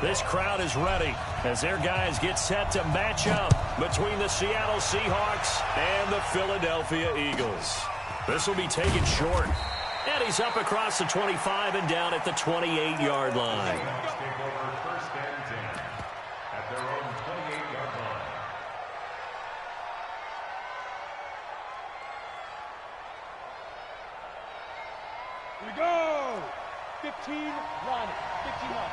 This crowd is ready as their guys get set to match up between the Seattle Seahawks and the Philadelphia Eagles. This will be taken short. And he's up across the 25 and down at the 28-yard line. Here we go. 15 line. 15 line.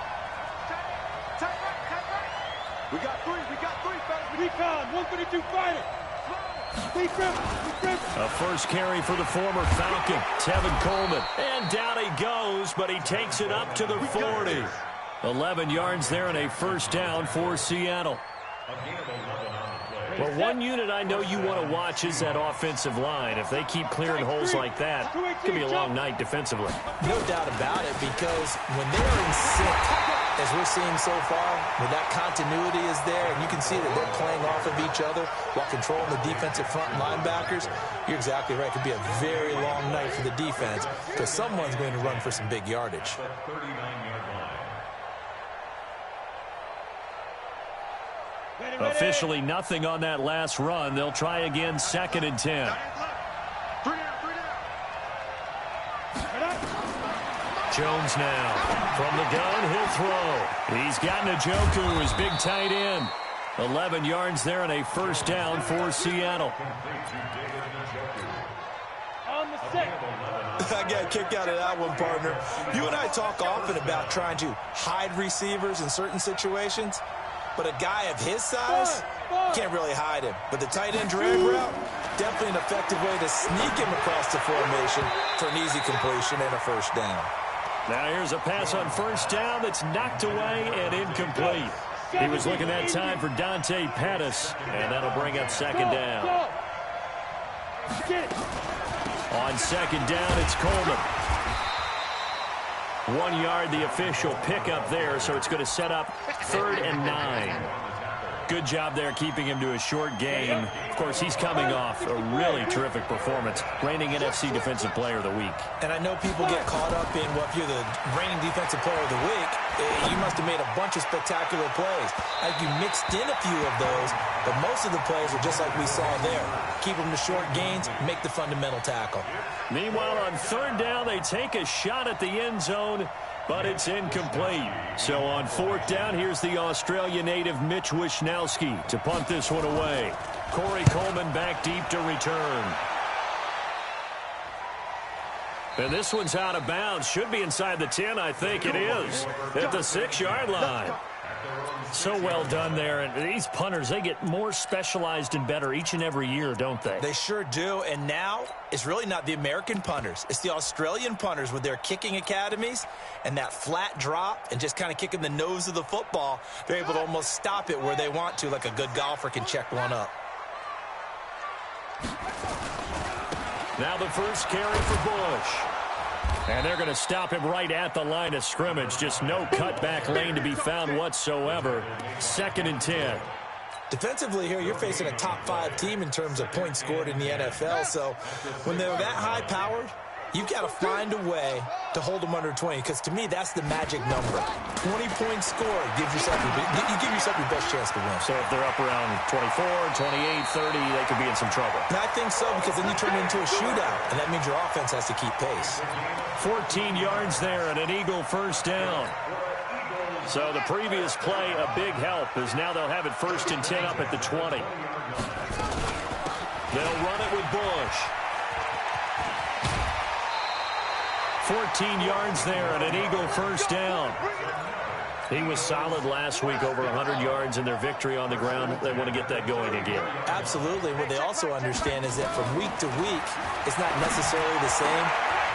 We got three, fellas. Recon, 132 fighter. A first carry for the former Falcon, Tevin Coleman. And down he goes, but he takes it up to the 40. 11 yards there and a first down for Seattle. Well, one unit I know you want to watch is that offensive line. If they keep clearing holes like that, it could be a long night defensively. No doubt about it, because when they're in sync, as we're seeing so far, when that continuity is there, and you can see that they're playing off of each other while controlling the defensive front linebackers, you're exactly right. It could be a very long night for the defense because someone's going to run for some big yardage. Officially nothing on that last run. They'll try again, 2nd and 10. Jones now. From the gun, he'll throw. He's got Njoku, his big tight end. 11 yards there and a first down for Seattle. I got a kick out of that one, partner. You and I talk often about trying to hide receivers in certain situations. But a guy of his size, can't really hide him. But the tight end drag route, definitely an effective way to sneak him across the formation for an easy completion and a first down. Now here's a pass on first down that's knocked away and incomplete. He was looking that time for Dante Pettis, and that'll bring up 2nd down. On 2nd down, it's Coleman. 1 yard, the official pickup there, so it's going to set up 3rd and 9. Good job there keeping him to a short gain. Of course, he's coming off a really terrific performance, reigning NFC Defensive Player of the Week. And I know people get caught up in what you're the reigning Defensive Player of the Week. You must have made a bunch of spectacular plays. I think you mixed in a few of those, but most of the plays are just like we saw there. Keep them to short gains, make the fundamental tackle. Meanwhile, on 3rd down, they take a shot at the end zone, but it's incomplete. So on 4th down, here's the Australia native Mitch Wishnowsky to punt this one away. Corey Coleman back deep to return. And this one's out of bounds. Should be inside the 10, I think it is. At the 6-yard line. So well done there. And these punters, they get more specialized and better each and every year, don't they? They sure do. And now it's really not the American punters. It's the Australian punters with their kicking academies and that flat drop and just kind of kicking the nose of the football. They're able to almost stop it where they want to, like a good golfer can check one up. Now the first carry for Bush. And they're going to stop him right at the line of scrimmage. Just no cutback lane to be found whatsoever. 2nd and 10. Defensively here, you're facing a top 5 team in terms of points scored in the NFL. So when they're that high-powered, you've got to find a way to hold them under 20, because to me, that's the magic number. 20 points scored gives yourself you give yourself your best chance to win. So if they're up around 24, 28, 30, they could be in some trouble. And I think so, because then you turn it into a shootout, and that means your offense has to keep pace. 14 yards there and an Eagle first down. So the previous play, a big help, as now they'll have it 1st and 10 up at the 20. They'll run it with Bush. 14 yards there and an Eagle first down. He was solid last week, over 100 yards in their victory on the ground. They want to get that going again. Absolutely. What they also understand is that from week to week, it's not necessarily the same,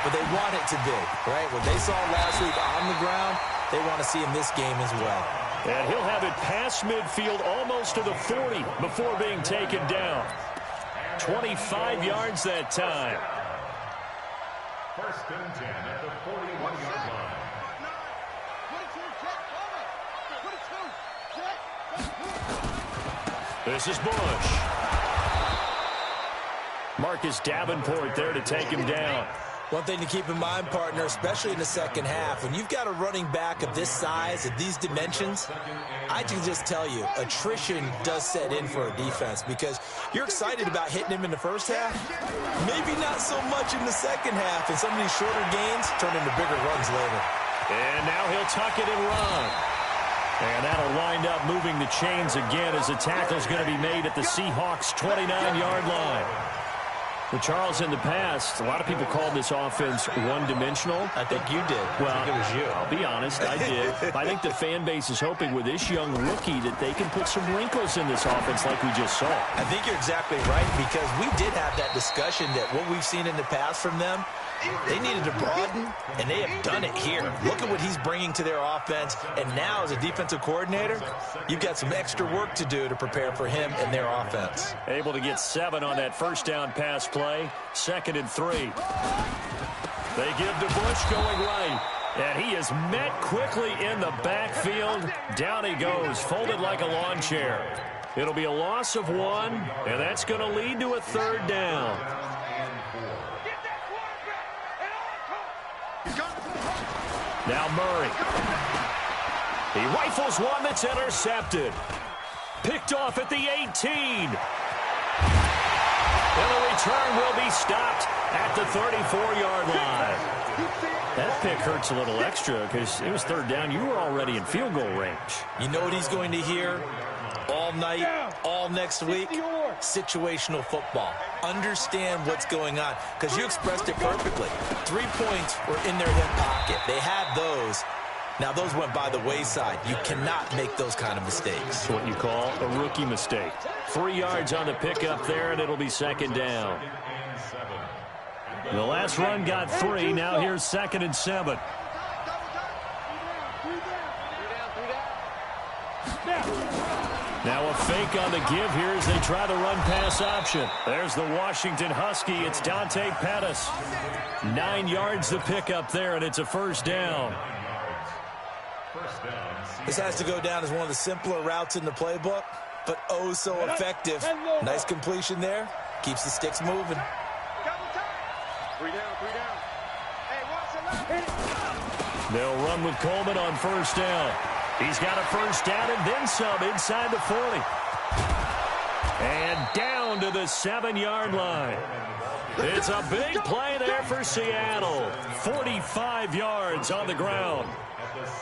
but they want it to be, right? What they saw last week on the ground, they want to see in this game as well. And he'll have it past midfield almost to the 40 before being taken down. 25 yards that time. 1st and 10 at the 41-yard line. This is Bush. Marcus Davenport there to take him down. One thing to keep in mind, partner, especially in the second half, when you've got a running back of this size, of these dimensions, I can just tell you, attrition does set in for a defense because you're excited about hitting him in the first half, maybe not so much in the second half, and some of these shorter gains turn into bigger runs later. And now he'll tuck it and run. And that'll wind up moving the chains again as the tackle's going to be made at the Seahawks' 29-yard line. Well, Charles, in the past, a lot of people called this offense one-dimensional. I think you did. Well, I think it was you. I'll be honest, I did. I think the fan base is hoping with this young rookie that they can put some wrinkles in this offense like we just saw. I think you're exactly right because we did have that discussion that what we've seen in the past from them, they needed to broaden, and they have done it here. Look at what he's bringing to their offense, and now as a defensive coordinator, you've got some extra work to do to prepare for him and their offense. Able to get 7 on that first down pass play, 2nd and 3. They give to Bush going right, and he is met quickly in the backfield. Down he goes, folded like a lawn chair. It'll be a loss of 1, and that's going to lead to a 3rd down. Now Murray. He rifles one that's intercepted. Picked off at the 18. And the return will be stopped at the 34-yard line. That pick hurts a little extra because it was 3rd down. You were already in field goal range. You know what he's going to hear all night, all next week? Situational football. Understand what's going on because you expressed it perfectly. 3 points were in their hip pocket. They had those. Now, those went by the wayside. You cannot make those kind of mistakes. What you call a rookie mistake. 3 yards on the pickup there, and it'll be 2nd down. The last run got 3. Now here's 2nd and 7. Now a fake on the give here as they try the run-pass option. There's the Washington Husky. It's Dante Pettis. 9 yards to pick up there, and it's a 1st down. This has to go down as one of the simpler routes in the playbook, but oh so effective. Nice completion there. Keeps the sticks moving. 3 down. Hey, watch the left. They'll run with Coleman on 1st down. He's got a 1st down and then some inside the 40. And down to the 7-yard line. It's a big play there for Seattle. 45 yards on the ground.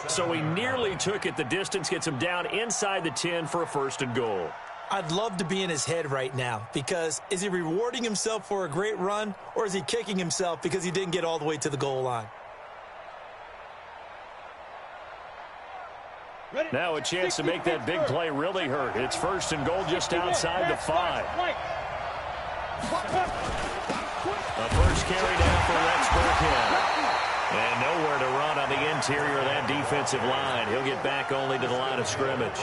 So he nearly took it the distance, gets him down inside the 10 for a 1st and goal. I'd love to be in his head right now because is he rewarding himself for a great run or is he kicking himself because he didn't get all the way to the goal line? Now a chance to make that big play really hurt. It's 1st and goal just outside the 5. A first carry down for Rex Burkhead. And nowhere to run on the interior of that defensive line. He'll get back only to the line of scrimmage.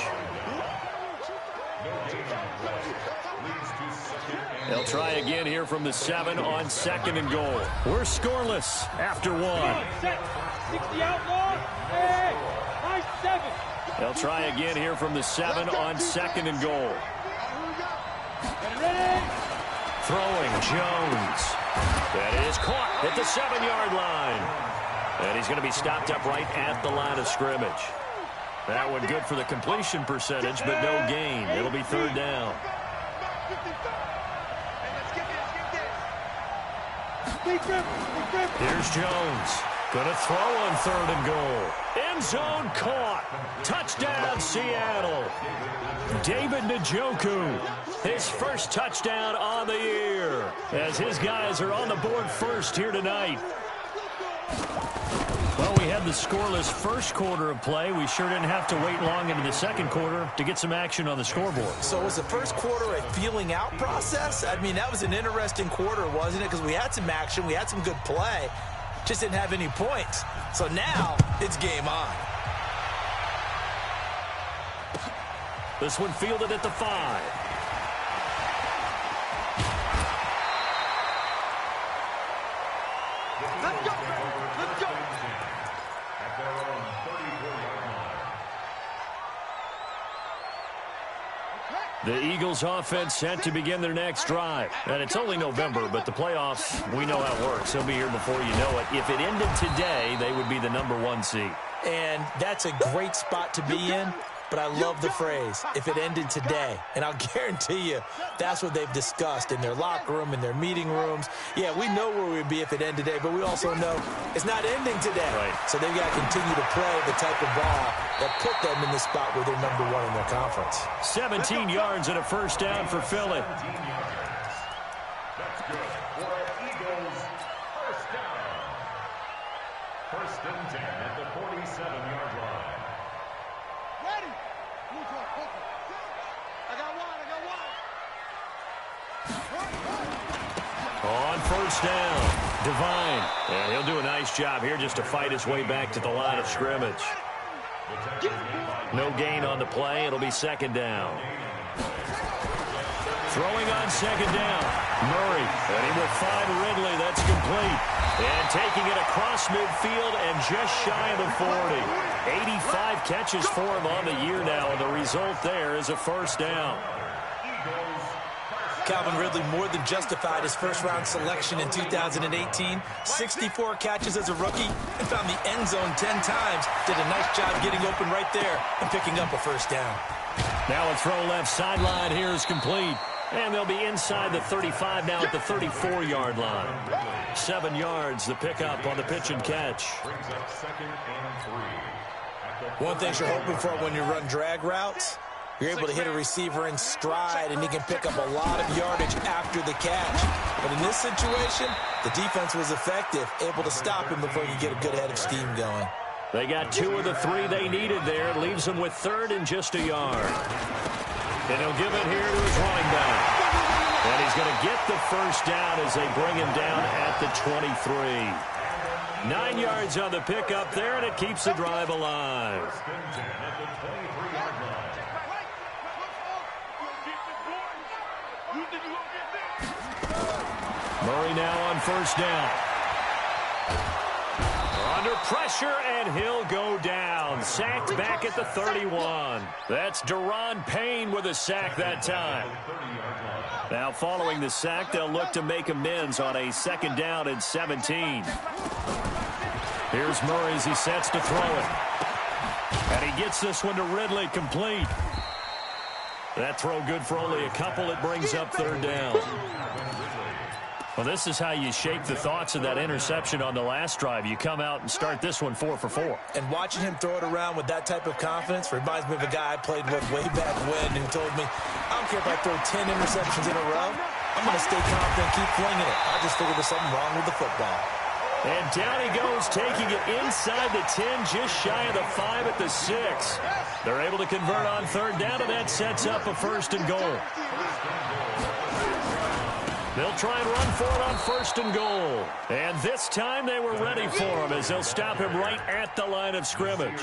They'll try again here from the 7 on 2nd and goal. We're scoreless after 1. 60 outlaw. Hey, nice 7. They'll try again here from the 7 on 2nd and goal. Throwing Jones. That is caught at the 7-yard line. And he's going to be stopped up right at the line of scrimmage. That one good for the completion percentage, but no gain. It'll be 3rd down. Here's Jones. Going to throw on 3rd and goal. End zone caught. Touchdown, Seattle. David Njoku, his 1st touchdown on the year, as his guys are on the board first here tonight. Well, we had the scoreless first quarter of play. We sure didn't have to wait long into the 2nd quarter to get some action on the scoreboard. So was the first quarter a feeling out process? I mean, that was an interesting quarter, wasn't it? Because we had some action, we had some good play, just didn't have any points. So now it's game on. This one fielded at the 5. Let's go. At their own 34-yard line. Okay. The Eagles offense set to begin their next drive. And it's only November, but the playoffs, we know how it works. They'll be here before you know it. If it ended today, they would be the #1 seed. And that's a great spot to be in, but I love the phrase, if it ended today. And I'll guarantee you, that's what they've discussed in their locker room, in their meeting rooms. Yeah, we know where we'd be if it ended today, but we also know it's not ending today. Right. So they've got to continue to play the type of ball that put them in the spot where they're #1 in their conference. 17 yards and a first down for Philly. That's good for an Eagles first down. First and 10 at the 47-yard line. Ready? I got one. On first down, Devine. And he'll do a nice job here just to fight his way back to the line of scrimmage. No gain on the play. It'll be second down. Throwing on second down, Murray. And he will find Ridley. That's complete. And taking it across midfield and just shy of the 40. 85 catches for him on the year now, and the result there is a first down. Calvin Ridley more than justified his first-round selection in 2018. 64 catches as a rookie and found the end zone 10 times. Did a nice job getting open right there and picking up a first down. Now a throw left sideline here is complete. And they'll be inside the 35 now at the 34-yard line. 7 yards, the pickup on the pitch and catch. Brings up second and 3. One thing you're hoping for when you run drag routes, you're able to hit a receiver in stride, and he can pick up a lot of yardage after the catch. But in this situation, the defense was effective, able to stop him before he could get a good head of steam going. They got 2 of the 3 they needed there. It leaves them with third and just a yard. And he'll give it here to his running back. And he's going to get the first down as they bring him down at the 23. 9 yards on the pickup there, and it keeps the drive alive. First and 10 at the 23-yard line. Murray now on first down. Under pressure, and he'll go down. Sacked back at the 31. That's Deron Payne with a sack that time. Now following the sack, they'll look to make amends on a second down and 17. Here's Murray as he sets to throw it. And he gets this one to Ridley, complete. That throw good for only a couple. It brings up third down. Well, this is how you shape the thoughts of that interception on the last drive. You come out and start this one 4 for 4. And watching him throw it around with that type of confidence reminds me of a guy I played with way back when who told me, I don't care if I throw 10 interceptions in a row, I'm going to stay confident, keep flinging it. I just figured there's something wrong with the football. And down he goes, taking it inside the 10, just shy of the 5 at the 6. They're able to convert on third down, and that sets up a first and goal. They'll try and run for it on first and goal. And this time they were ready for him as they'll stop him right at the line of scrimmage.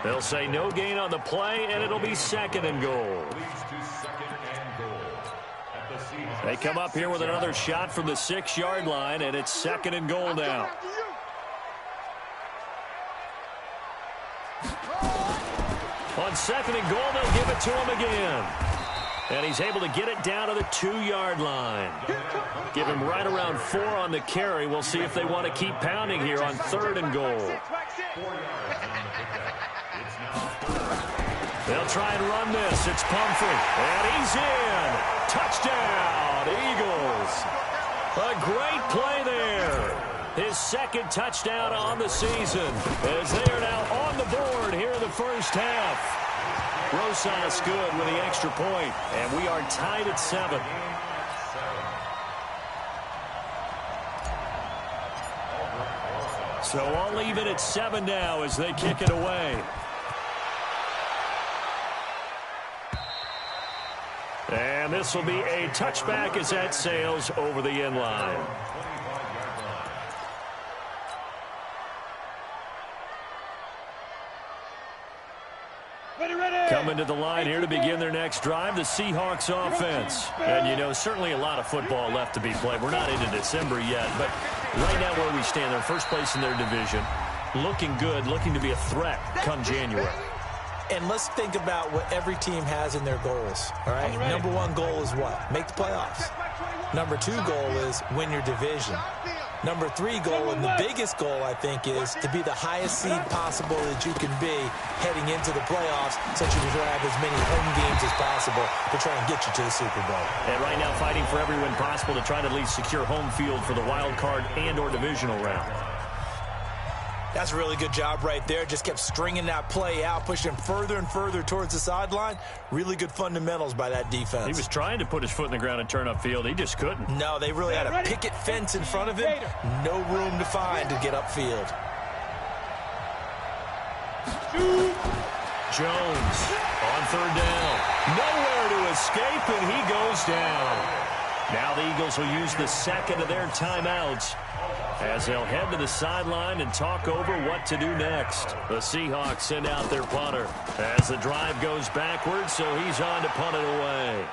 They'll say no gain on the play, and it'll be second and goal. They come up here with another shot from the 6-yard line, and it's second and goal now. On second and goal, they'll give it to him again. And he's able to get it down to the 2-yard line. Give him right around 4 on the carry. We'll see if they want to keep pounding here on third and goal. They'll try and run this. It's Pumphrey. And he's in. Touchdown, Eagles. A great play there. His second touchdown on the season as they are now on the board here in the first half. Rosas good with the extra point, and we are tied at 7. So all even at 7 now as they kick it away. And this will be a touchback as that sails over the end line. Coming to the line here to begin their next drive, the Seahawks offense. And, you know, certainly a lot of football left to be played. We're not into December yet, but right now where we stand, they're first place in their division. Looking good, looking to be a threat come January. And let's think about what every team has in their goals, all right? Number one goal is what? Make the playoffs. Number two goal is win your division. Number three goal, and the biggest goal, I think, is to be the highest seed possible that you can be heading into the playoffs, so that you can have as many home games as possible to try and get you to the Super Bowl. And right now fighting for every win possible to try to at least secure home field for the wild card and or divisional round. That's a really good job right there. Just kept stringing that play out, pushing him further and further towards the sideline. Really good fundamentals by that defense. He was trying to put his foot in the ground and turn upfield. He just couldn't. No, they really had a picket fence in front of him. No room to find to get upfield. Jones on third down. Nowhere to escape, and he goes down. Now the Eagles will use the second of their timeouts as they'll head to the sideline and talk over what to do next. The Seahawks send out their punter as the drive goes backwards, so he's on to punt it away.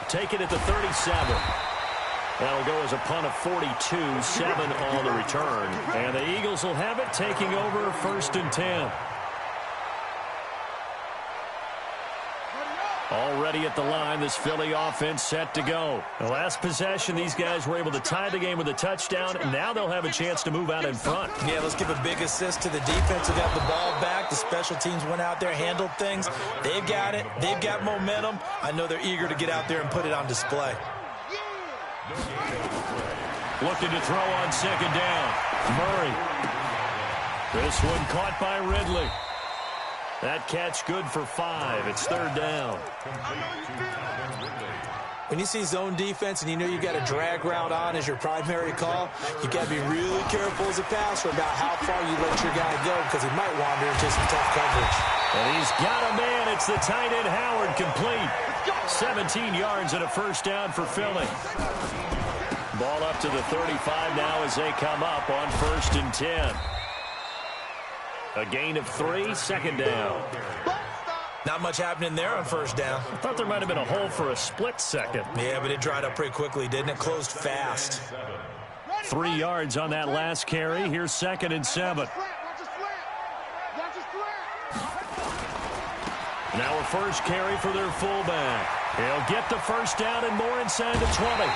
Take it at the 37. That'll go as a punt of 42, 7 on the return. And the Eagles will have it, taking over 1st and 10. Already at the line, this Philly offense set to go. The last possession, these guys were able to tie the game with a touchdown, and now they'll have a chance to move out in front. Yeah, let's give a big assist to the defense who got the ball back. The special teams went out there, handled things. They've got it. They've got momentum. I know they're eager to get out there and put it on display. Looking to throw on second down. Murray. This one caught by Ridley. That catch good for 5. It's third down. When you see zone defense and you know you've got a drag route on as your primary call, you've got to be really careful as a passer about how far you let your guy go, because he might wander into some tough coverage. And he's got a man. It's the tight end Howard, complete. 17 yards and a first down for Philly. Ball up to the 35 now as they come up on 1st and 10. A gain of 3, second down. Not much happening there on first down. I thought there might have been a hole for a split second. Yeah, but it dried up pretty quickly, didn't it? Closed fast. 3 yards on that last carry. Here's 2nd and 7. Now a first carry for their fullback. He'll get the first down and more inside the 20.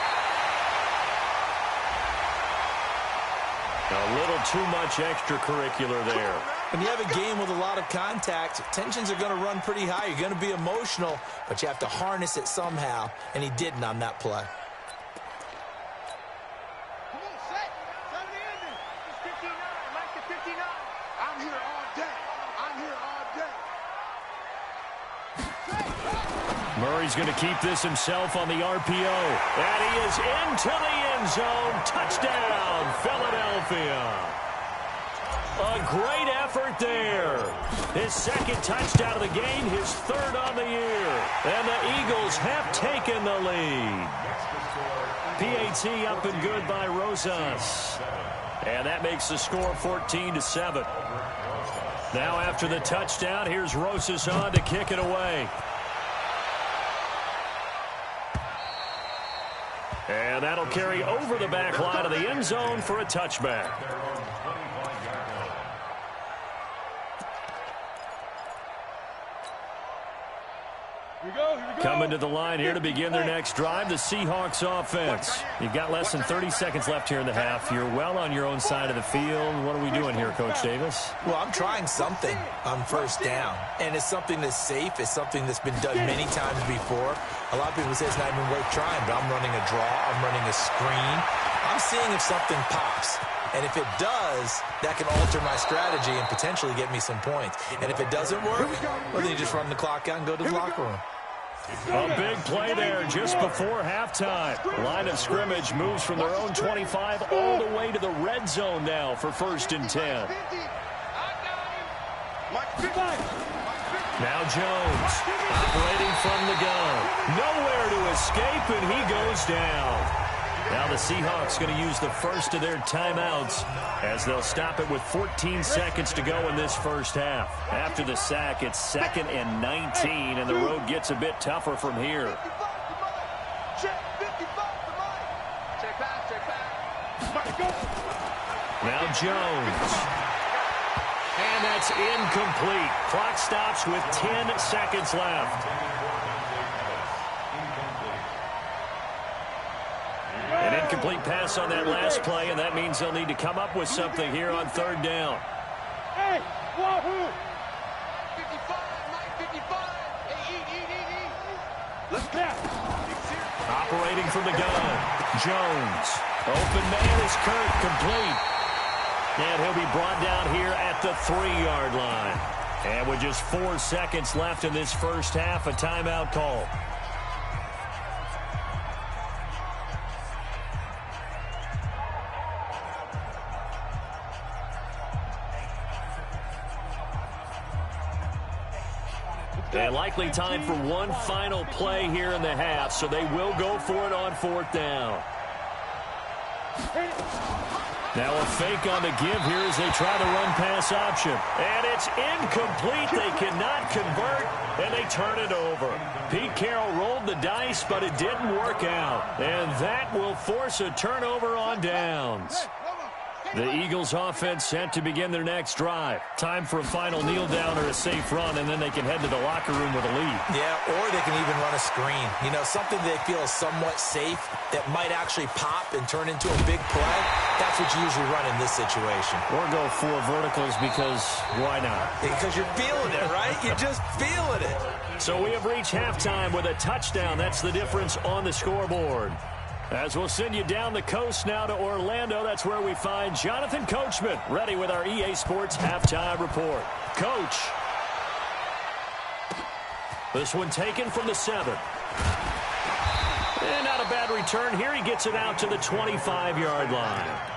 A little too much extracurricular there. When you have a game with a lot of contact, tensions are going to run pretty high. You're going to be emotional, but you have to harness it somehow, and he didn't on that play. Come on, set. Time to end it. It's 59. Mike the 59. I'm here all day. I'm here all day. Murray's going to keep this himself on the RPO. And he is into the end zone. Touchdown, Philadelphia. A great effort there. His second touchdown of the game, his third on the year. And the Eagles have taken the lead. PAT up and good by Rosas. And that makes the score 14-7. Now after the touchdown, here's Rosas on to kick it away. And that'll carry over the back line of the end zone for a touchback. Coming to the line here to begin their next drive, the Seahawks offense. You've got less than 30 seconds left here in the half. You're well on your own side of the field. What are we doing here, Coach Davis? Well, I'm trying something on first down, and it's something that's safe. It's something that's been done many times before. A lot of people say it's not even worth trying, but I'm running a draw. I'm running a screen. I'm seeing if something pops. And if it does, that can alter my strategy and potentially get me some points. And if it doesn't work, well, then you just run the clock out and go to the locker room. A big play there just before halftime. Line of scrimmage moves from their own 25 all the way to the red zone now for 1st and 10. Now Jones operating from the gun. Nowhere to escape, and he goes down. Now the Seahawks going to use the first of their timeouts as they'll stop it with 14 seconds to go in this first half. After the sack, it's 2nd and 19, and the road gets a bit tougher from here. Now Jones. And that's incomplete. Clock stops with 10 seconds left. An incomplete pass on that last play, and that means they'll need to come up with something here on third down. Hey, wahoo! 55, Mike, 55. Hey, eat. Let's go. Operating from the gun, Jones. Open man is Kirk, complete. And he'll be brought down here at the 3-yard line. And with just 4 seconds left in this first half, a timeout call. And likely time for one final play here in the half, so they will go for it on fourth down. Now a fake on the give here as they try the run-pass option. And it's incomplete. They cannot convert, and they turn it over. Pete Carroll rolled the dice, but it didn't work out. And that will force a turnover on downs. The Eagles offense set to begin their next drive. Time for a final kneel down or a safe run, and then they can head to the locker room with a lead. Yeah, or they can even run a screen. You know, something they feel is somewhat safe that might actually pop and turn into a big play. That's what you usually run in this situation. Or go 4 verticals because why not? Because you're feeling it, right? You're just feeling it. So we have reached halftime with a touchdown. That's the difference on the scoreboard. As we'll send you down the coast now to Orlando, that's where we find Jonathan Coachman, ready with our EA Sports Halftime Report. Coach. This one taken from the 7. And not a bad return here. He gets it out to the 25-yard line.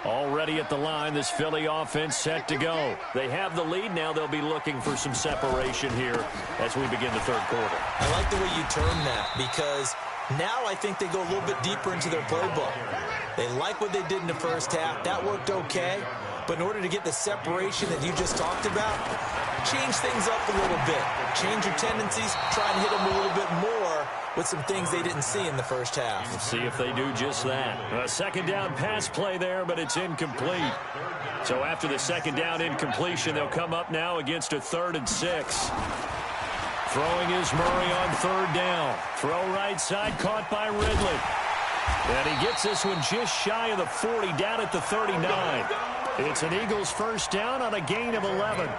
Already at the line, this Philly offense set to go. They have the lead. Now they'll be looking for some separation here as we begin the third quarter. I like the way you term that because now I think they go a little bit deeper into their playbook. They like what they did in the first half. That worked okay. But in order to get the separation that you just talked about, change things up a little bit. Change your tendencies. Try and hit them a little bit more with some things they didn't see in the first half. We'll see if they do just that. A second down pass play there, but it's incomplete. So after the second down incompletion, they'll come up now against a 3rd and 6. Throwing is Murray on third down. Throw right side, caught by Ridley. And he gets this one just shy of the 40, down at the 39. It's an Eagles first down on a gain of 11.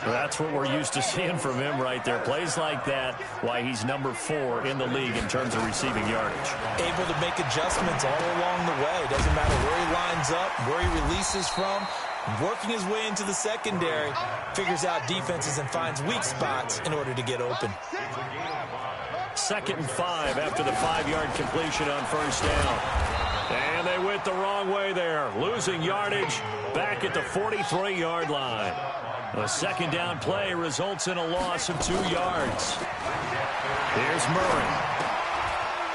That's what we're used to seeing from him right there. Plays like that, why he's number 4 in the league in terms of receiving yardage. Able to make adjustments all along the way. Doesn't matter where he lines up, where he releases from. Working his way into the secondary, figures out defenses and finds weak spots in order to get open. 2nd and 5 after the 5-yard completion on first down. And they went the wrong way there. Losing yardage back at the 43-yard line. A second down play results in a loss of 2 yards. Here's Murray.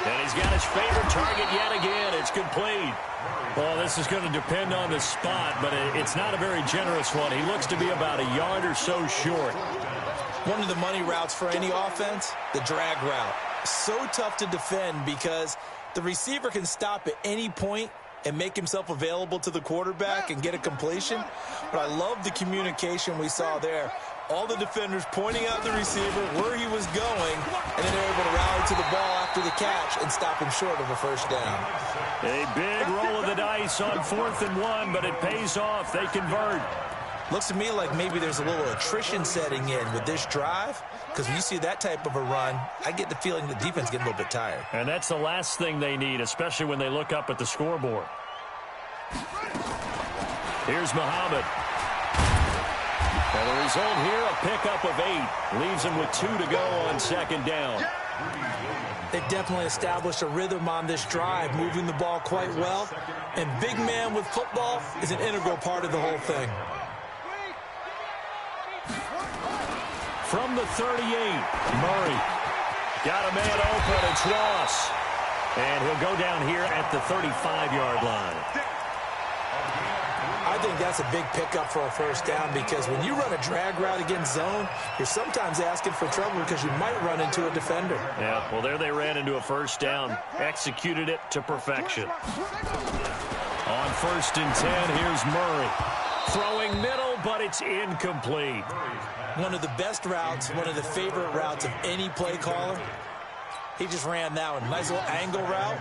And he's got his favorite target yet again. It's complete. Well, this is going to depend on the spot, but it's not a very generous one. He looks to be about a yard or so short. One of the money routes for any offense, the drag route. So tough to defend because the receiver can stop at any point and make himself available to the quarterback and get a completion. But I love the communication we saw there. All the defenders pointing out the receiver, where he was going, and then they're able to rally to the ball after the catch and stop him short of a first down. A big roll of the dice on 4th and 1, but it pays off. They convert. Looks to me like maybe there's a little attrition setting in with this drive, because when you see that type of a run, I get the feeling the defense getting a little bit tired. And that's the last thing they need, especially when they look up at the scoreboard. Here's Muhammad. And the result here, a pickup of 8. Leaves him with 2 to go on second down. They've definitely established a rhythm on this drive, moving the ball quite well. And big man with football is an integral part of the whole thing. From the 38, Murray. Got a man open, it's Ross. And he'll go down here at the 35-yard line. I think that's a big pickup for a first down because when you run a drag route against zone, you're sometimes asking for trouble because you might run into a defender. Yeah, well, there they ran into a first down. Executed it to perfection. On 1st and 10, here's Murray. Throwing middle, but it's incomplete. One of the best routes, one of the favorite routes of any play caller. He just ran that one. Nice little angle route.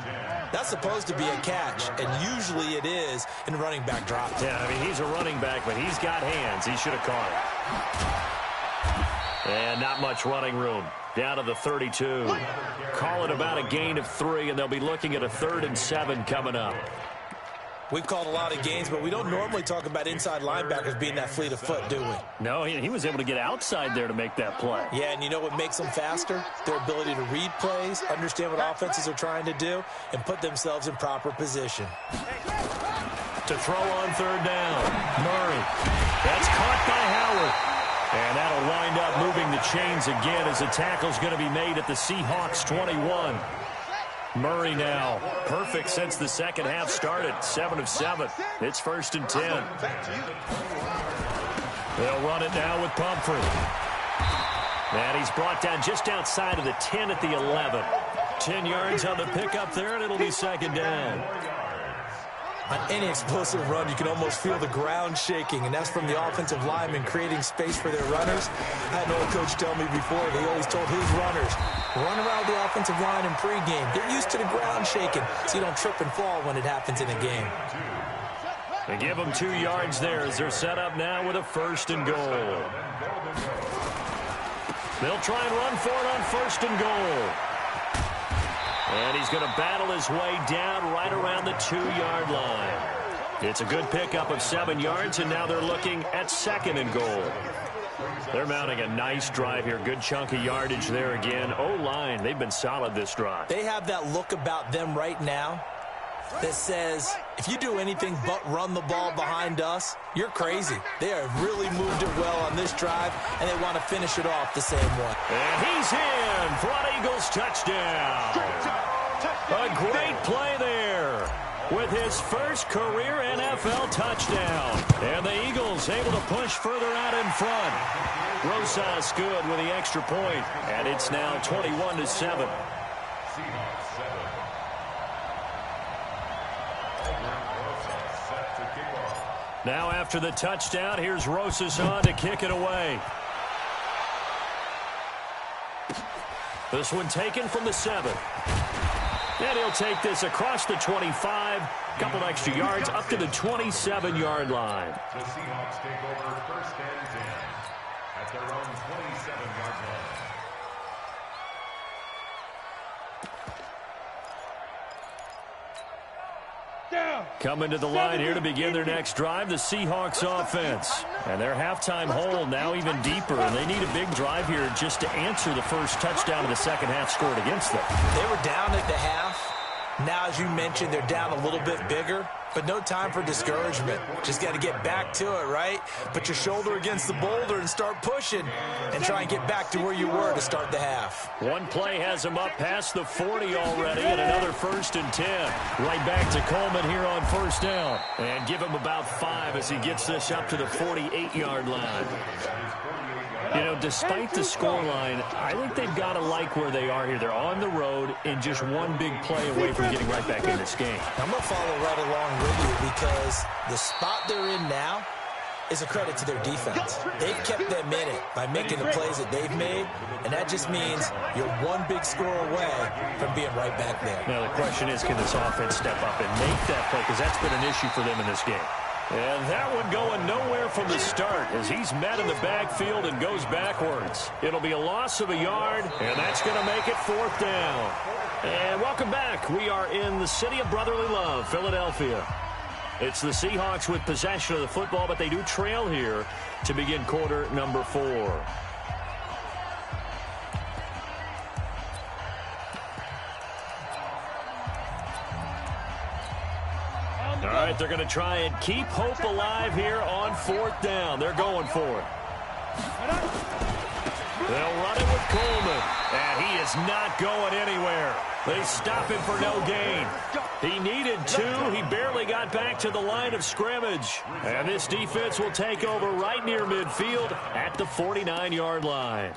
That's supposed to be a catch, and usually it is in running back drop. Yeah, I mean, he's a running back, but he's got hands. He should have caught it. And not much running room. Down to the 32. Call it about a gain of 3, and they'll be looking at a 3rd and 7 coming up. We've called a lot of games, but we don't normally talk about inside linebackers being that fleet of foot, do we? No, he was able to get outside there to make that play. Yeah, and you know what makes them faster? Their ability to read plays, understand what offenses are trying to do, and put themselves in proper position. To throw on 3rd down. Murray. That's caught by Howard. And that'll wind up moving the chains again as the tackle's going to be made at the Seahawks 21. Murray now, perfect since the second half started, 7 of 7. It's 1st and 10. They'll run it now with Pumphrey. And he's brought down just outside of the 10 at the 11. 10 yards on the pickup there, and it'll be 2nd down. On any explosive run, you can almost feel the ground shaking, and that's from the offensive linemen creating space for their runners. I had an old coach tell me before, he always told his runners, run around the offensive line in pregame. Get used to the ground shaking so you don't trip and fall when it happens in a game. They give them 2 yards there as they're set up now with a 1st and goal. They'll try and run for it on 1st and goal. And he's going to battle his way down right around the 2-yard line. It's a good pickup of 7 yards, and now they're looking at 2nd and goal. They're mounting a nice drive here. Good chunk of yardage there again. O-line, they've been solid this drive. They have that look about them right now that says, if you do anything but run the ball behind us, you're crazy. They have really moved it well on this drive, and they want to finish it off the same way. And he's in for an Eagles touchdown. A great play there with his first career NFL touchdown. And the Eagles able to push further out in front. Rosas good with the extra point, and it's now 21-7. Now after the touchdown, here's Rosas on to kick it away. This one taken from the 7. And he'll take this across the 25, couple extra yards up to the 27-yard line. The Seahawks take over 1st and 10 at their own 27-yard line. Coming to the line here to begin their next drive, the Seahawks offense. And their halftime hole now even deeper, and they need a big drive here just to answer the first touchdown of the second half scored against them. They were down at the half. Now, as you mentioned, they're down a little bit bigger, but no time for discouragement. Just got to get back to it, right? Put your shoulder against the boulder and start pushing and try and get back to where you were to start the half. One play has him up past the 40 already, and another 1st and 10. Right back to Coleman here on 1st down. And give him about 5 as he gets this up to the 48-yard line. You know, despite the scoreline, I think they've got to like where they are here. They're on the road and just one big play away from getting right back in this game. I'm going to follow right along with you because the spot they're in now is a credit to their defense. They've kept them in it by making the plays that they've made, and that just means you're one big score away from being right back there. Now, the question is, can this offense step up and make that play? Because that's been an issue for them in this game. And that one going nowhere from the start as he's met in the backfield and goes backwards. It'll be a loss of a yard, and that's going to make it 4th down. And welcome back. We are in the city of brotherly love, Philadelphia. It's the Seahawks with possession of the football, but they do trail here to begin quarter number 4. All right, they're going to try and keep hope alive here on 4th down. They're going for it. They'll run it with Coleman, and he is not going anywhere. They stop him for no gain. He needed 2. He barely got back to the line of scrimmage. And this defense will take over right near midfield at the 49-yard line.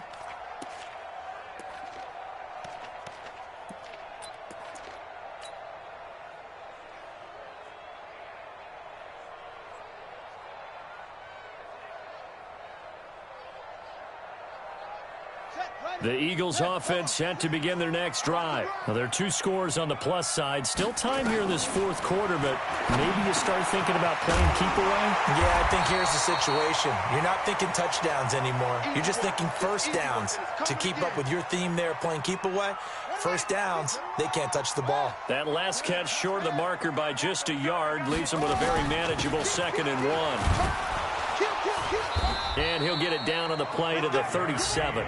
The Eagles offense set to begin their next drive. Now, there are 2 scores on the plus side. Still time here in this 4th quarter, but maybe you start thinking about playing keep away? Yeah, I think here's the situation. You're not thinking touchdowns anymore. You're just thinking first downs. To keep up with your theme there, playing keep away, first downs, they can't touch the ball. That last catch short of the marker by just a yard leaves them with a very manageable 2nd and 1. And he'll get it down on the play to the 37.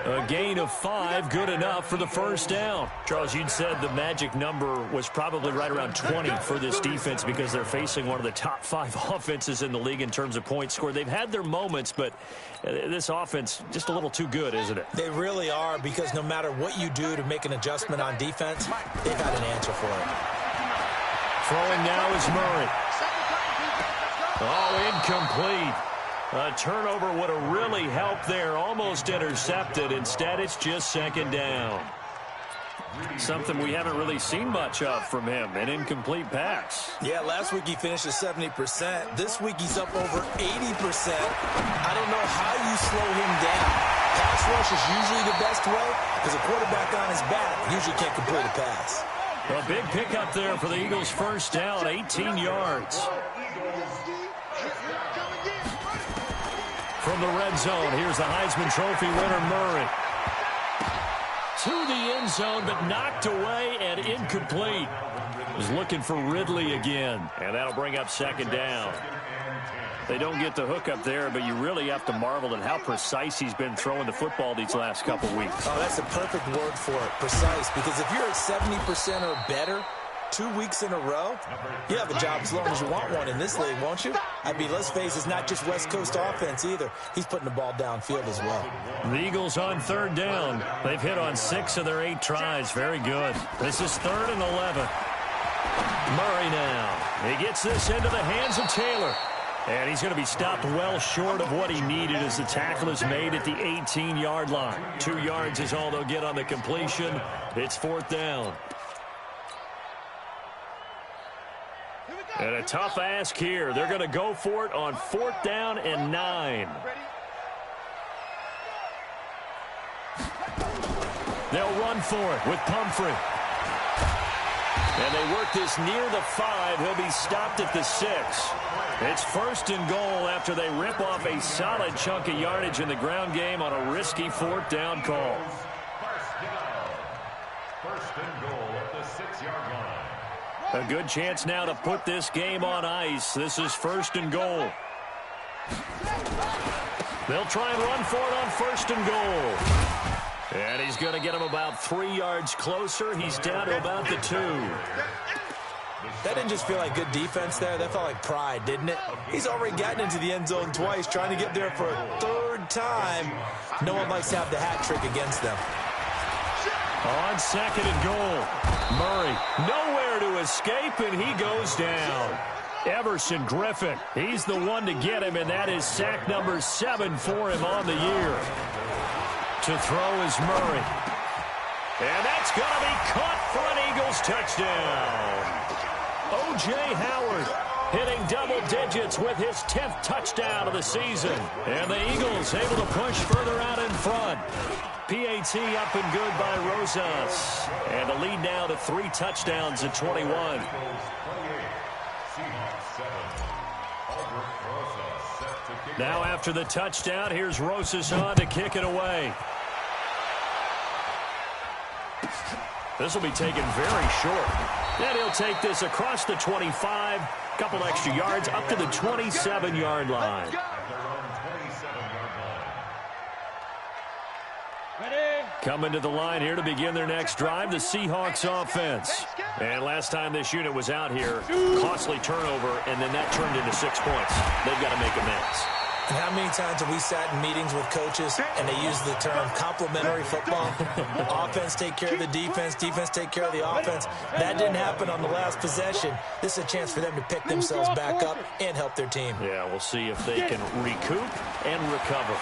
A gain of 5, good enough for the first down. Charles, you'd said the magic number was probably right around 20 for this defense because they're facing one of the top 5 offenses in the league in terms of points scored. They've had their moments, but this offense just a little too good, isn't it? They really are, because no matter what you do to make an adjustment on defense, they've got an answer for it. Throwing now is Murray. Oh, incomplete. A turnover would have really helped there. Almost intercepted. Instead, it's just 2nd down. Something we haven't really seen much of from him. An incomplete pass. Yeah, last week he finished at 70%. This week he's up over 80%. I don't know how you slow him down. Pass rush is usually the best way because a quarterback on his back usually can't complete a pass. A big pickup there for the Eagles' first down, 18 yards. From the red zone, here's the Heisman Trophy winner, Murray. To the end zone, but knocked away and incomplete. Was looking for Ridley again, and that'll bring up 2nd down. They don't get the hook up there, but you really have to marvel at how precise he's been throwing the football these last couple weeks. Oh, that's a perfect word for it, precise, because if you're at 70% or better 2 weeks in a row, you have a job as long as you want one in this league, won't you? I mean, let's face it, it's not just West Coast offense either. He's putting the ball downfield as well. The Eagles on 3rd down. They've hit on 6 of their 8 tries. Very good. This is 3rd and 11. Murray now. He gets this into the hands of Taylor. And he's going to be stopped well short of what he needed as the tackle is made at the 18-yard line. 2 yards is all they'll get on the completion. It's 4th down. And a tough ask here. They're going to go for it on 4th down and 9. They'll run for it with Pumphrey. And they work this near the 5. He'll be stopped at the 6. It's 1st and goal after they rip off a solid chunk of yardage in the ground game on a risky 4th down call. First and goal at the 6-yard line. A good chance now to put this game on ice. This is 1st and goal. They'll try and run for it on 1st and goal. And he's going to get him about 3 yards closer. He's down to about the 2. That didn't just feel like good defense there. That felt like pride, didn't it? He's already gotten into the end zone twice, trying to get there for a 3rd time. No one likes to have the hat trick against them. On 2nd and goal. Murray nowhere to escape, and he goes down. Everson Griffin, he's the one to get him, and that is sack number 7 for him on the year. To throw is Murray. And that's going to be caught for an Eagles touchdown. O.J. Howard hitting double digits with his 10th touchdown of the season. And the Eagles able to push further out in front. PAT up and good by Rosas. And the lead now to 3 touchdowns at 21. Now after the touchdown, here's Rosas on to kick it away. This will be taken very short. And he'll take this across the 25, couple extra yards up to the 27-yard line. Coming to the line here to begin their next drive, the Seahawks offense. And last time this unit was out here, costly turnover, and then that turned into 6 points. They've got to make amends. And how many times have we sat in meetings with coaches and they use the term complementary football? Offense take care of the defense, defense take care of the offense. That didn't happen on the last possession. This is a chance for them to pick themselves back up and help their team. Yeah, we'll see if they can recoup and recover.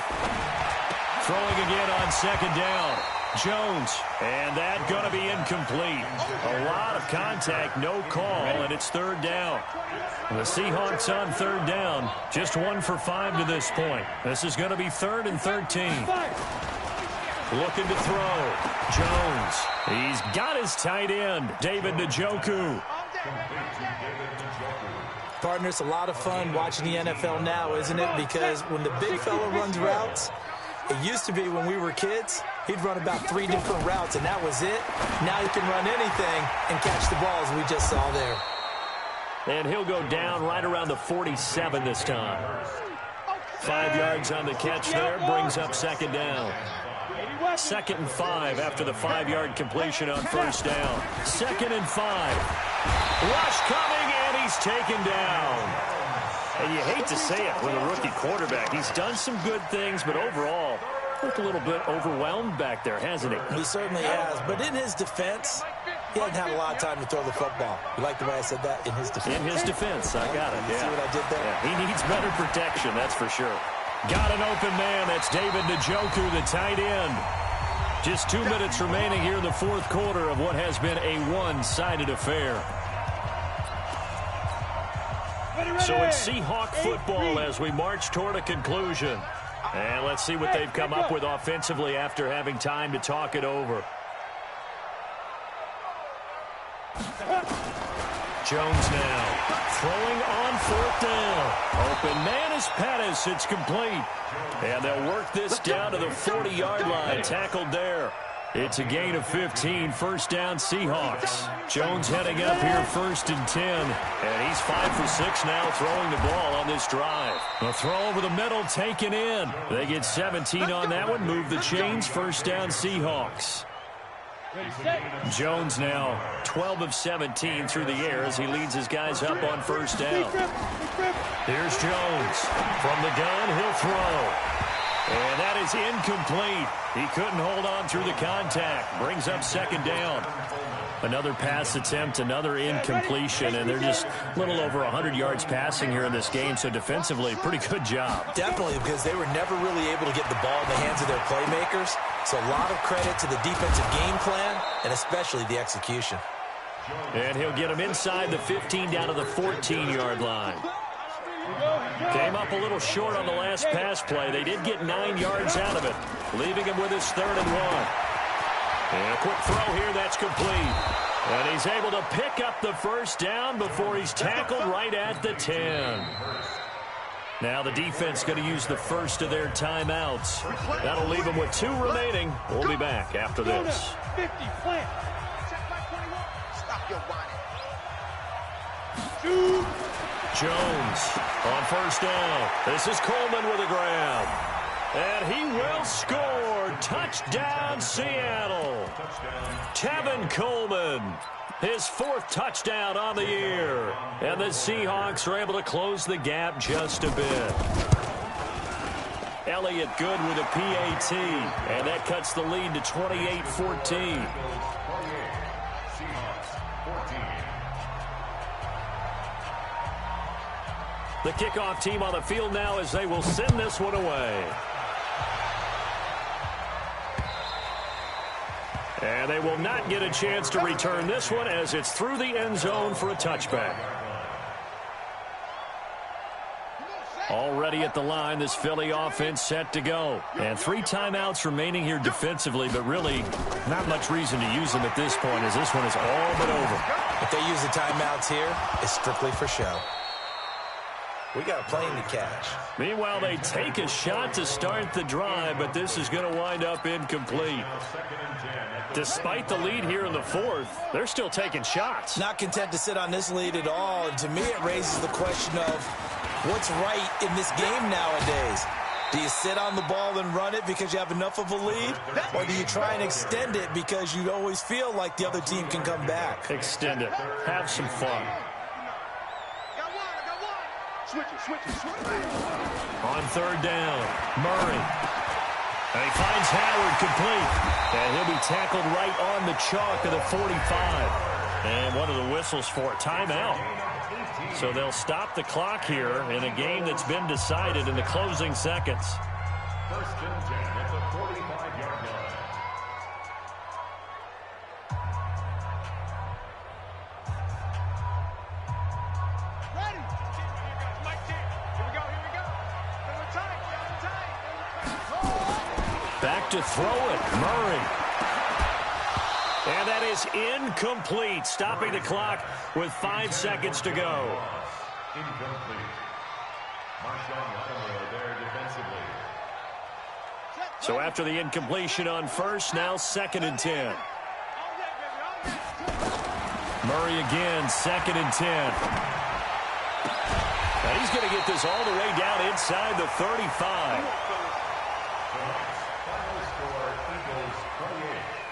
Throwing again on second down. Jones, and that going to be incomplete. A lot of contact, no call, and it's third down. The Seahawks on third down, just 1 for 5 to this point. This is going to be 3rd and 13. Looking to throw. Jones, he's got his tight end, David Njoku. Partner, it's a lot of fun watching the NFL now, isn't it? Because when the big fella runs routes, it used to be when we were kids, he'd run about 3 different routes, and that was it. Now he can run anything and catch the ball, as we just saw there. And he'll go down right around the 47 this time. 5 yards on the catch there, brings up second down. 2nd and 5 after the 5-yard completion on first down. 2nd and 5. Rush coming, and he's taken down. And you hate to say it with a rookie quarterback. He's done some good things, but overall, looked a little bit overwhelmed back there, hasn't he? He certainly has. But in his defense, he hasn't had a lot of time to throw the football. You like the way I said that? In his defense. In his defense, I got it. You see what I did there? Yeah, he needs better protection, that's for sure. Got an open man. That's David Njoku, the tight end. Just 2 minutes remaining here in the 4th quarter of what has been a one-sided affair. So it's Seahawk football as we march toward a conclusion. And let's see what they've come up with offensively after having time to talk it over. Jones now throwing on 4th down. Open man is Pettis. It's complete. And they'll work this down to the 40-yard line. Tackled there. It's a gain of 15, 1st down Seahawks. Jones heading up here 1st and 10. And he's 5 for 6 now throwing the ball on this drive. A throw over the middle taken in. They get 17 on that one. Move the chains, 1st down Seahawks. Jones now 12 of 17 through the air as he leads his guys up on 1st down. Here's Jones. From the gun, he'll throw. And that is incomplete. He couldn't hold on through the contact. Brings up 2nd down. Another pass attempt, another incompletion, and they're just a little over 100 yards passing here in this game, so defensively, pretty good job. Definitely, because they were never really able to get the ball in the hands of their playmakers. So a lot of credit to the defensive game plan, and especially the execution. And he'll get him inside the 15 down to the 14-yard line. Came up a little short on the last pass play. They did get 9 yards out of it, leaving him with his 3rd and 1. And a quick throw here, that's complete. And he's able to pick up the 1st down before he's tackled right at the 10. Now the defense going to use the first of their timeouts. That'll leave them with 2 remaining. We'll be back after this. 50, plant. Stop your whining. Jones on 1st down. This is Coleman with a grab. And he will score. Touchdown, Seattle. Tevin Coleman, his 4th touchdown on the year. And the Seahawks are able to close the gap just a bit. Elliott good with a PAT. And that cuts the lead to 28-14. The kickoff team on the field now as they will send this one away. And they will not get a chance to return this one as it's through the end zone for a touchback. Already at the line, this Philly offense set to go. And 3 timeouts remaining here defensively, but really not much reason to use them at this point as this one is all but over. If they use the timeouts here, it's strictly for show. We got a plane to catch. Meanwhile, they take a shot to start the drive, but this is going to wind up incomplete. Despite the lead here in the 4th, they're still taking shots. Not content to sit on this lead at all. And to me, it raises the question of what's right in this game nowadays. Do you sit on the ball and run it because you have enough of a lead? Or do you try and extend it because you always feel like the other team can come back? Extend it. Have some fun. Switch it. On third down, Murray. And he finds Howard complete. And he'll be tackled right on the chalk of the 45. And one of the whistles for a timeout. So they'll stop the clock here in a game that's been decided in the closing seconds. First and 10 at the 45-yard line. Ready? Here we go. Tight. Back to throw it, Murray. And that is incomplete, stopping the clock with 5 seconds to go. Incomplete. Marshawn Lattimore there defensively. So after the incompletion on first, now 2nd and 10. Murray again, 2nd and 10. And he's going to get this all the way down inside the 35. Final score, Eagles 28.